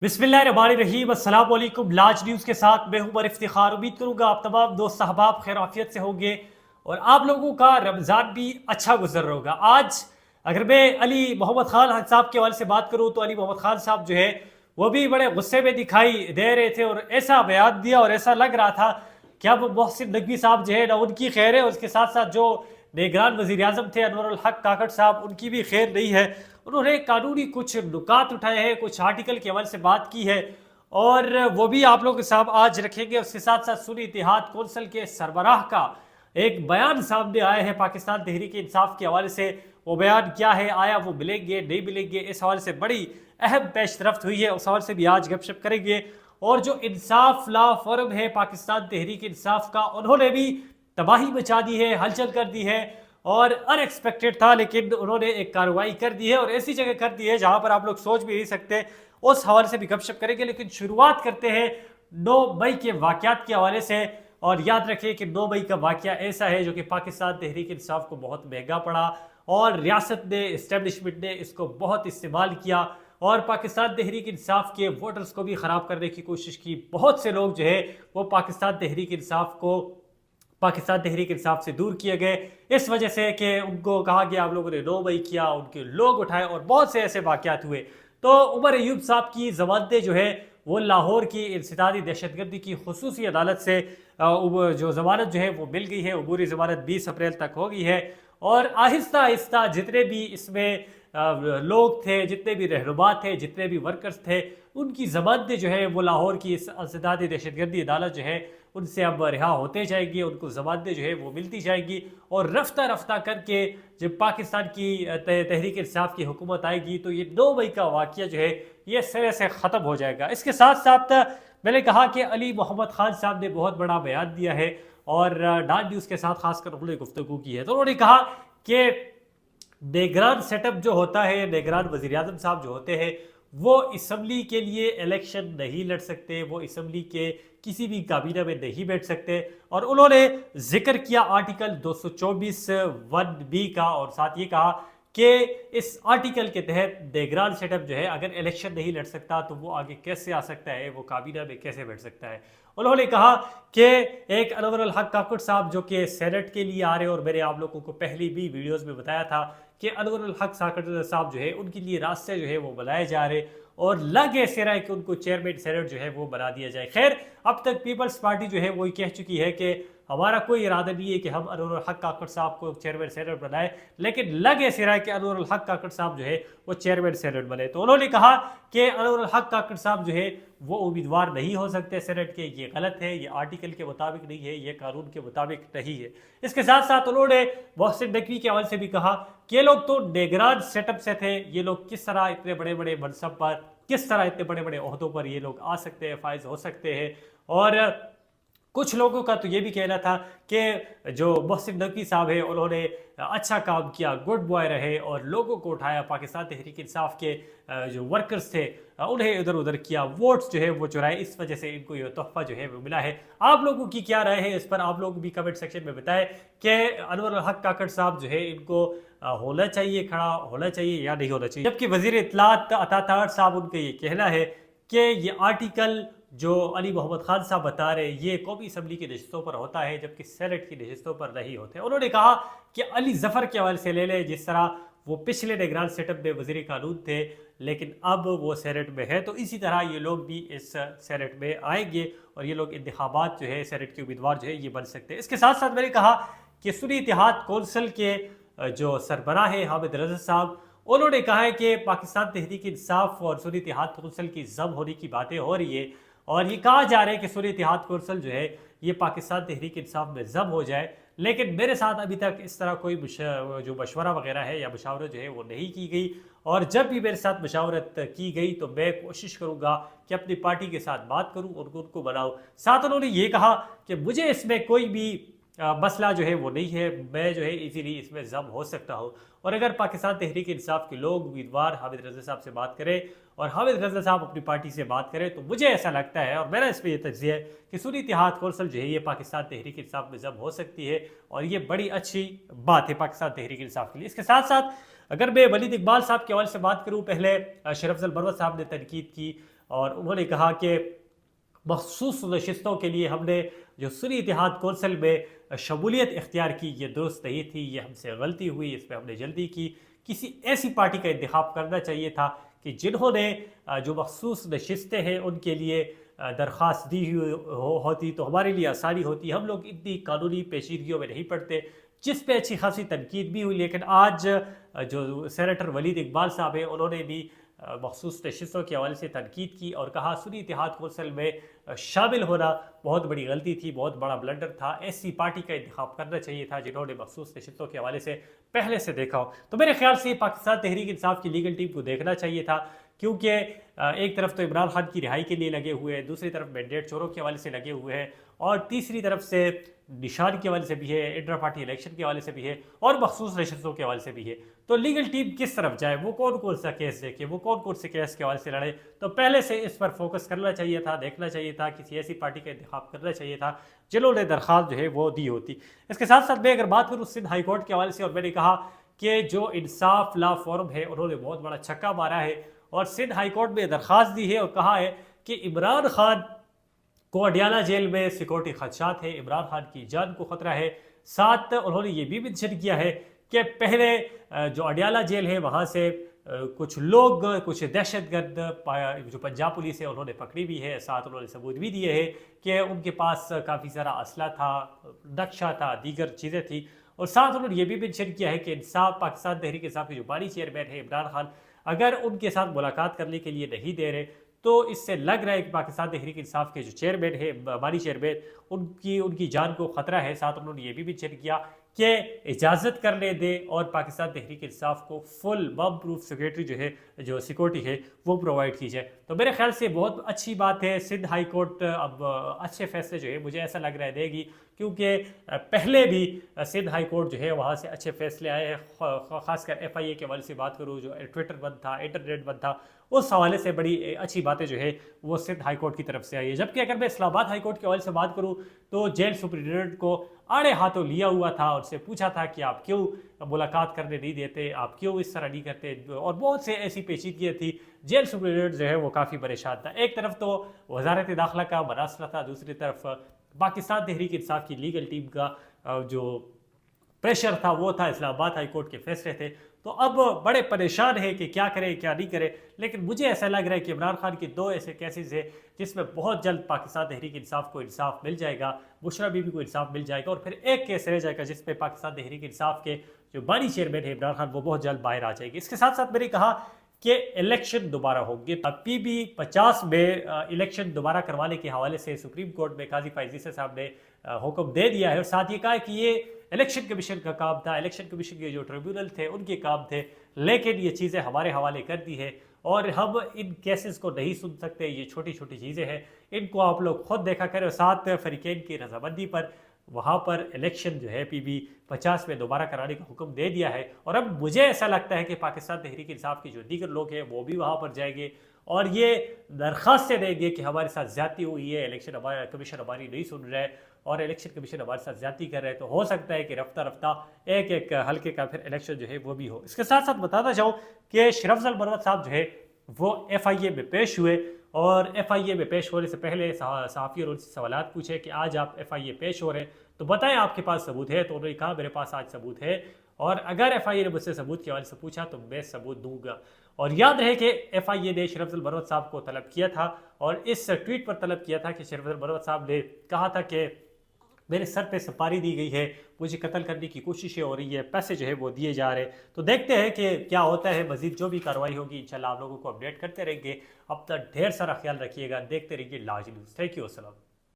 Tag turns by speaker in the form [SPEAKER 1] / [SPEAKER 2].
[SPEAKER 1] बिस्मिल्लाहिर्रहमानिर्रहीम। अस्सलाम वालेकुम। लाज न्यूज़ के साथ मैं हूं इफ्तिखार। उम्मीद करूंगा आप तमाम दोस्त अहबाब खैर आफियत से होंगे और आप लोगों का रमज़ान भी अच्छा गुजर रहा होगा। आज अगर मैं अली मोहम्मद खान साहब के हवाले से बात करूं तो अली मोहम्मद खान साहब जो है वो भी बड़े गुस्से में दिखाई दे रहे थे और ऐसा बयान दिया और ऐसा लग रहा था कि अब मोहसिन नकवी साहब जो है ना उनकी खैर है, उसके साथ साथ जो निगरान वज़ीर आज़म थे अनवर उल हक काकड़ साहब, उनकी भी खैर नहीं है। उन्होंने कानूनी कुछ नुकात उठाए हैं, कुछ आर्टिकल के हवाले से बात की है और वो भी आप लोगों के साथ आज रखेंगे। उसके साथ साथ सुन्नी इत्तेहाद कौंसिल के सरबराह का एक बयान सामने आया है पाकिस्तान तहरीक इंसाफ के हवाले से। वो बयान क्या है, आया वो मिलेंगे नहीं मिलेंगे, इस हवाले से बड़ी अहम पेशरफ्त हुई है, उस हवाले से भी आज गपशप करेंगे। और जो इंसाफ लॉ फर्म है पाकिस्तान तहरीक इंसाफ का, उन्होंने भी तबाही मचा दी है, हलचल कर दी है और अनएक्सपेक्टेड था लेकिन उन्होंने एक कार्रवाई कर दी है और ऐसी जगह कर दी है जहां पर आप लोग सोच भी नहीं सकते। उस हवाले से भी गपशप करेंगे लेकिन शुरुआत करते हैं 9 मई के वाकयात के हवाले से। और याद रखें कि 9 मई का वाकया ऐसा है जो कि पाकिस्तान तहरीक इंसाफ को बहुत महंगा पड़ा और रियासत ने, इस्टेब्लिशमेंट ने इसको बहुत इस्तेमाल किया और पाकिस्तान तहरीक इंसाफ के वोटर्स को भी ख़राब करने की कोशिश की। बहुत से लोग जो है वो पाकिस्तान तहरीक इंसाफ से दूर किए गए इस वजह से कि उनको कहा गया आप लोगों ने 9 मई किया, उनके लोग उठाए और बहुत से ऐसे वाकयात हुए। तो उमर अयूब साहब की जमानतें जो है वो लाहौर की इंसदादी दहशतगर्दी की खुसूसी अदालत से जो जमानत जो है वो मिल गई है। अबूरी जमानत 20 अप्रैल तक हो गई है और आहिस्ता आहिस्ता जितने भी इसमें लोग थे, जितने भी रहनुमा थे, जितने भी वर्कर्स थे, उनकी जमानतें जो है वो लाहौर की इस इंसदादी दहशतगर्दी अदालत जो है उनसे अब रिहा होते जाएंगी, उनको जमानतें जो है वो मिलती जाएंगी और रफ्ता रफ्ता करके जब पाकिस्तान की तहरीक इंसाफ की हुकूमत आएगी तो ये 9 मई का वाकया जो है ये सिरे से ख़त्म हो जाएगा। इसके साथ साथ मैंने कहा कि अली मोहम्मद खान साहब ने बहुत बड़ा बयान दिया है और डान न्यूज़ के साथ खासकर उन्होंने गुफ्तगू की है। तो उन्होंने कहा कि निगरान सेटअप जो होता है, निगरान वज़ीर आज़म साहब जो होते हैं वो असम्बली के लिए इलेक्शन नहीं लड़ सकते, वो असम्बली के किसी भी काबीना में नहीं बैठ सकते। और उन्होंने जिक्र किया आर्टिकल 224(1)B का और साथ ये कहा कि इस आर्टिकल के तहत निगरान सेटअप जो है अगर इलेक्शन नहीं लड़ सकता तो वो आगे कैसे आ सकता है, वो काबीना में कैसे बैठ सकता है। उन्होंने कहा कि एक अनवर उल हक काकड़ साहब जो कि सेनेट के लिए आ रहे हैं और मैंने आप लोगों को पहली भी वीडियोस में बताया था कि अनवर उल हक काकड़ साहब जो है उनके लिए रास्ते जो है वो बनाए जा रहे और लग ऐसे रहा है कि उनको चेयरमैन सेनेट जो है वो बना दिया जाए। खैर अब तक पीपल्स पार्टी जो है वो कह चुकी है कि हमारा कोई इरादा नहीं है कि हम अनवर उल हक काकड़ साहब को चेयरमैन सेनेट बनाए, लेकिन लग ऐसे रहा है कि अनवर उल हक काकड़ साहब जो है वो चेयरमैन सेनेट बने। तो उन्होंने कहा कि अनवर उल हक काकड़ साहब जो है वो उम्मीदवार नहीं हो सकते सेनेट के, ये गलत है, ये आर्टिकल के मुताबिक नहीं है, ये कानून के मुताबिक नहीं है। इसके साथ साथ उन्होंने मोहसिन नकवी के हवाले से भी कहा कि ये लोग तो निगरान सेटअप से थे, ये लोग किस तरह इतने बड़े बड़े मनसब पर, किस तरह इतने बड़े बड़े ओहदों पर ये लोग आ सकते हैं, फायज हो सकते हैं। और कुछ लोगों का तो ये भी कहना था कि जो मोहसिन नकवी साहब है उन्होंने अच्छा काम किया, गुड बॉय रहे और लोगों को उठाया, पाकिस्तान तहरीक इंसाफ के जो वर्कर्स थे उन्हें इधर उधर किया, वोट्स जो है वो चुराए, इस वजह से इनको ये तोहफा जो है वो मिला है। आप लोगों की क्या राय है इस पर, आप लोग भी कमेंट सेक्शन में बताएं कि अनवर हक काकड़ साहब जो है इनको होना चाहिए, खड़ा होना चाहिए या नहीं होना चाहिए। जबकि वजीर इत्तलात अता ताहर साहब उनका ये कहना है कि ये आर्टिकल जो अली मोहम्मद खान साहब बता रहे ये कौमी असम्बली की नशस्तों पर होता है जबकि सेनेट की नशस्तों पर नहीं होते। उन्होंने कहा कि अली जफर के हवाले से ले लें, जिस तरह वो पिछले निगरान सेटअप में वजीर कानून थे लेकिन अब वो सेनेट में है, तो इसी तरह ये लोग भी इस सेनेट में आएंगे और ये लोग इंतखाबात जो है सेनेट के उम्मीदवार जो है ये बन सकते हैं। इसके साथ साथ मैंने कहा कि सुन्नी इत्तेहाद कौंसिल के जो सरबराह है हामिद रजा साहब, उन्होंने कहा है कि पाकिस्तान तहरीक इंसाफ और सुन्नी इत्तेहाद कौंसिल की जम होने की बातें हो रही है और ये कहा जा रहा है कि सुन्नी इत्तेहाद कौंसिल जो है ये पाकिस्तान तहरीक इंसाफ में जम हो जाए, लेकिन मेरे साथ अभी तक इस तरह कोई जो मशवरा वगैरह है या मशावरत जो है वो नहीं की गई। और जब भी मेरे साथ मशावरत की गई तो मैं कोशिश करूँगा कि अपनी पार्टी के साथ बात करूँ और उनको बनाऊँ। साथ उन्होंने ये कहा कि मुझे इसमें कोई भी मसला जो है वो नहीं है, मैं जो है इजीली इसमें जम हो सकता हूँ। और अगर पाकिस्तान तहरीक इंसाफ के लोग उम्मीदवार हामिद रजा साहब से बात करें और हामिद रजा साहब अपनी पार्टी से बात करें तो मुझे ऐसा लगता है और मेरा इस पर यह तज्जिया है कि सुन्नी इत्तेहाद कौंसिल जो है ये पाकिस्तान तहरीक इंसाफ में जम हो सकती है और ये बड़ी अच्छी बात है पाकिस्तान तहरीक इंसाफ के लिए। इसके साथ साथ अगर मैं वलीद इकबाल साहब के हवाले से बात करूँ, पहले शरफ अफजल बरवत साहब ने तनकीद की اور انہوں نے کہا کہ مخصوص نشستوں کے لیے ہم نے جو سنی اتحاد کونسل میں شمولیت اختیار کی یہ درست نہیں تھی، یہ ہم سے غلطی ہوئی، اس پہ ہم نے جلدی کی، کسی ایسی پارٹی کا انتخاب کرنا چاہیے تھا کہ جنہوں نے جو مخصوص نشستیں ہیں ان کے لیے درخواست دی ہوئی ہوتی تو ہمارے لیے آسانی ہوتی۔ ہم لوگ اتنی قانونی پیچیدگیوں میں نہیں پڑتے، جس پہ اچھی خاصی تنقید بھی ہوئی، لیکن آج جو سینیٹر ولید اقبال صاحب ہیں انہوں نے بھی مخصوص نشستوں کے حوالے سے تنقید کی اور کہا سنی اتحاد کونسل میں شامل ہونا بہت بڑی غلطی تھی، بہت بڑا بلنڈر تھا، ایسی پارٹی کا انتخاب کرنا چاہیے تھا جنہوں نے مخصوص نشستوں کے حوالے سے پہلے سے دیکھا ہو۔ تو میرے خیال سے پاکستان تحریک انصاف کی لیگل ٹیم کو دیکھنا چاہیے تھا، کیونکہ ایک طرف تو عمران خان کی رہائی کے لیے لگے ہوئے ہیں، دوسری طرف مینڈیٹ چوروں کے حوالے سے لگے ہوئے ہیں، اور تیسری طرف سے نشان کے حوالے سے بھی ہے، انٹرا پارٹی الیکشن کے حوالے سے بھی ہے، اور مخصوص نشستوں کے حوالے سے بھی ہے۔ تو لیگل ٹیم کس طرف جائے، وہ کون سا کیس دیکھے، وہ کون سے کیس کے حوالے سے لڑے؟ تو پہلے سے اس پر فوکس کرنا چاہیے تھا، دیکھنا چاہیے تھا، کسی ایسی پارٹی کا انتخاب کرنا چاہیے تھا جنہوں نے درخواست جو ہے وہ دی ہوتی۔ اس کے ساتھ ساتھ میں اگر بات کروں سندھ ہائی کورٹ کے حوالے سے، اور میں نے کہا کہ جو انصاف لا فورم ہے انہوں نے بہت بڑا چھکا مارا ہے، اور سندھ ہائی کورٹ میں درخواست دی ہے اور کہا ہے کہ عمران خان کو اڈیالہ جیل میں سیکورٹی خدشات ہے، عمران خان کی جان کو خطرہ ہے۔ ساتھ انہوں نے یہ بھی منشن کیا ہے کہ پہلے جو اڈیالہ جیل ہے وہاں سے کچھ لوگ، کچھ دہشت گرد جو پنجاب پولیس ہے انہوں نے پکڑی بھی ہے، ساتھ انہوں نے ثبوت بھی دیے ہیں کہ ان کے پاس کافی سارا اسلحہ تھا، نقشہ تھا، دیگر چیزیں تھیں، اور ساتھ انہوں نے یہ بھی منشن کیا ہے کہ انصاف پاکستان تحریک انصاف کے جو بانی چیئرمین ہے عمران خان، اگر ان کے ساتھ ملاقات کرنے کے لیے نہیں دے رہے تو اس سے لگ رہا ہے کہ پاکستان تحریک انصاف کے جو چیئرمین ہے، بانی چیئرمین، ان کی جان کو خطرہ ہے۔ ساتھ انہوں نے یہ بھی منشن کیا کہ اجازت کرنے دے اور پاکستان تحریک انصاف کو فل بم پروف سیکورٹی جو ہے، جو سیکورٹی ہے وہ پرووائڈ کی جائے۔ تو میرے خیال سے بہت اچھی بات ہے، سندھ ہائی کورٹ اب اچھے فیصلے جو ہے مجھے ایسا لگ رہا ہے دے گی، کیونکہ پہلے بھی سندھ ہائی کورٹ جو ہے وہاں سے اچھے فیصلے آئے ہیں، خاص کر ایف آئی اے کے حوالے سے بات کروں، جو ٹویٹر بند تھا، انٹرنیٹ بند تھا، اس حوالے سے بڑی اچھی باتیں جو ہے وہ سندھ ہائی کورٹ کی طرف سے آئی ہے۔ جبکہ اگر میں اسلام آباد ہائی کورٹ کے حوالے سے بات کروں تو جیل سپرنٹینڈنٹ کو آڑے ہاتھوں لیا ہوا تھا، اور سے پوچھا تھا کہ آپ کیوں ملاقات کرنے نہیں دیتے، آپ کیوں اس طرح نہیں کرتے، اور بہت سے ایسی پیچیدگیاں تھی۔ جیل سپرنٹینڈنٹ جو ہے وہ کافی پریشان تھا، ایک طرف تو وزارت داخلہ کا مراسلہ تھا، دوسری طرف پاکستان تحریک انصاف کی لیگل ٹیم کا جو پریشر تھا وہ تھا، اسلام آباد ہائی کورٹ کے فیصلے تھے۔ تو اب بڑے پریشان ہیں کہ کیا کریں کیا نہیں کریں، لیکن مجھے ایسا لگ رہا ہے کہ عمران خان کے دو ایسے کیسز ہیں جس میں بہت جلد پاکستان تحریک انصاف کو انصاف مل جائے گا، بشریٰ بی بی کو انصاف مل جائے گا، اور پھر ایک کیس رہ جائے گا جس پہ پاکستان تحریک انصاف کے جو بانی چیئرمین ہے عمران خان وہ بہت جلد باہر آ جائے گی۔ اس کے ساتھ ساتھ میں نے کہا کہ الیکشن دوبارہ ہوں گے، پی بی 50 میں الیکشن دوبارہ کروانے کے حوالے سے سپریم کورٹ میں قاضی فائز عیسی صاحب نے حکم دے دیا ہے، اور ساتھ یہ کہا کہ یہ الیکشن کمیشن کا کام تھا، الیکشن کمیشن کے جو ٹریبیونل تھے ان کے کام تھے، لیکن یہ چیزیں ہمارے حوالے کر دی ہے اور ہم ان کیسز کو نہیں سن سکتے، یہ چھوٹی چھوٹی چیزیں ہیں، ان کو آپ لوگ خود دیکھا کریں، اور ساتھ فریقین کی رضامندی پر وہاں پر الیکشن جو ہے پی بی 50 میں دوبارہ کرانے کا حکم دے دیا ہے۔ اور اب مجھے ایسا لگتا ہے کہ پاکستان تحریک انصاف کے جو دیگر لوگ ہیں وہ بھی وہاں پر جائیں گے اور یہ درخواستیں دیں گے کہ ہمارے ساتھ زیادتی ہوئی ہے، الیکشن کمیشن ہماری نہیں سن رہا ہے اور الیکشن کمیشن ہمارے ساتھ زیادتی کر رہے ہیں، تو ہو سکتا ہے کہ رفتہ رفتہ ایک حلقے کا پھر الیکشن جو ہے وہ بھی ہو۔ اس کے ساتھ ساتھ بتانا چاہوں کہ شرف افضل مروت صاحب جو ہے وہ ایف آئی اے میں پیش ہوئے، اور ایف آئی اے میں پیش ہونے سے پہلے صحافیوں نے ان سے سوالات پوچھے کہ آج آپ ایف آئی اے پیش ہو رہے ہیں تو بتائیں آپ کے پاس ثبوت ہے، تو انہوں نے کہا میرے پاس آج ثبوت ہے، اور اگر ایف آئی اے نے مجھ سے ثبوت کے حوالے سے پوچھا تو میں ثبوت دوں گا۔ اور یاد رہے کہ ایف آئی اے نے شرف افضل مروت صاحب کو طلب کیا تھا، اور اس ٹویٹ پر طلب کیا تھا کہ شرف افضل مروت صاحب نے کہا تھا کہ میرے سر پہ سپاری دی گئی ہے، مجھے قتل کرنے کی کوششیں ہو رہی ہے، پیسے جو ہے وہ دیے جا رہے ہیں۔ تو دیکھتے ہیں کہ کیا ہوتا ہے، مزید جو بھی کارروائی ہوگی انشاءاللہ آپ لوگوں کو اپڈیٹ کرتے رہیں گے۔ اب تک ڈھیر سارا خیال رکھیے گا، دیکھتے رہیے لاج نیوز۔ تھینک یو، السلام۔